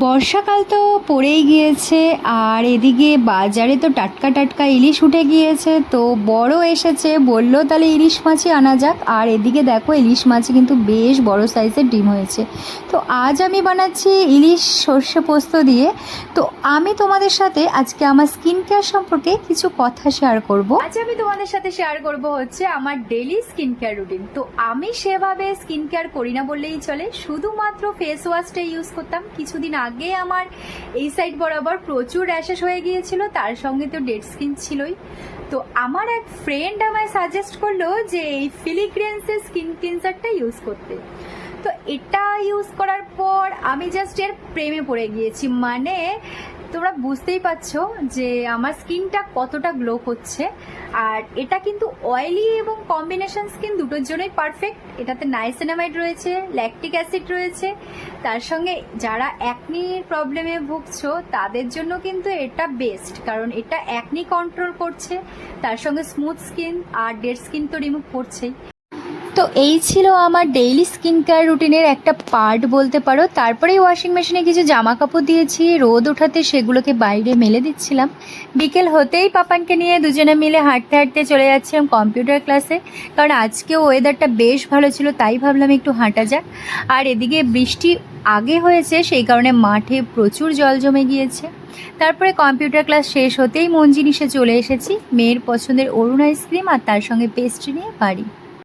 বর্ষাকাল তো পড়েই গিয়েছে, আর এদিকে বাজারে তো টাটকা টাটকা ইলিশ উঠে গিয়েছে। তো বড় এসেছে, বললো তাহলে ইলিশ মাছই আনা যাক। আর এদিকে দেখো ইলিশ মাছে কিন্তু বেশ বড় সাইজের ডিম হয়েছে। তো আজ আমি বানাচ্ছি ইলিশ সর্ষে পোস্ত দিয়ে। তো আমি তোমাদের সাথে আজকে আমার স্কিন কেয়ার সম্পর্কে কিছু কথা শেয়ার করব। আজ আমি তোমাদের সাথে শেয়ার করব হচ্ছে আমার ডেইলি স্কিন কেয়ার রুটিন। তো আমি সেভাবে স্কিন কেয়ার করি না বললেই চলে, শুধুমাত্র ফেস ওয়াশটাই ইউজ করতাম। কিছুদিন আগে আমার এই সাইড বরাবর প্রচুর র্যাশেস হয়ে গিয়েছিল, তার সঙ্গে তো ডেড স্কিন ছিলই। তো আমার এক ফ্রেন্ড আমায় সাজেস্ট করলো যে এই ফিলিগ্রেন্সের স্কিন ক্লিনজারটা ইউজ করতে। তো এটা ইউজ করার পর আমি জাস্ট এর প্রেমে পড়ে গিয়েছি। মানে তোমরা বুঝতেই পারছো যে আমার স্কিনটা কতটা গ্লো করছে। আর এটা কিন্তু অয়েলি এবং কম্বিনেশন স্কিন দুটোর জন্যই পারফেক্ট। এটাতে নাইসিনামাইড রয়েছে, ল্যাকটিক অ্যাসিড রয়েছে, তার সঙ্গে যারা অ্যাকনির প্রবলেমে ভুগছো তাদের জন্য কিন্তু এটা বেস্ট, কারণ এটা অ্যাকনি কন্ট্রোল করছে, তার সঙ্গে স্মুথ স্কিন আর ডেড স্কিন তো রিমুভ করছেই। তো এই ছিল আমার ডেইলি স্কিন কেয়ার রুটিনের একটা পার্ট বলতে পারো। তারপরেই ওয়াশিং মেশিনে কিছু জামা কাপড় দিয়েছি, রোদ ওঠাতে সেগুলোকে বাইরে মেলে দিচ্ছিলাম। বিকেল হতেই পাপানকে নিয়ে দুজনে মিলে হাঁটতে হাঁটতে চলে যাচ্ছিলাম কম্পিউটার ক্লাসে, কারণ আজকেও ওয়েদারটা বেশ ভালো ছিল, তাই ভাবলাম একটু হাঁটা যাক। আর এদিকে বৃষ্টি আগে হয়েছে, সেই কারণে মাঠে প্রচুর জল জমে গিয়েছে। তারপরে কম্পিউটার ক্লাস শেষ হতেই মন জিনিসে চলে এসেছি মেয়ের পছন্দের অরুণ আইসক্রিম আর তার সঙ্গে পেস্ট্রি নিয়ে বাড়ি।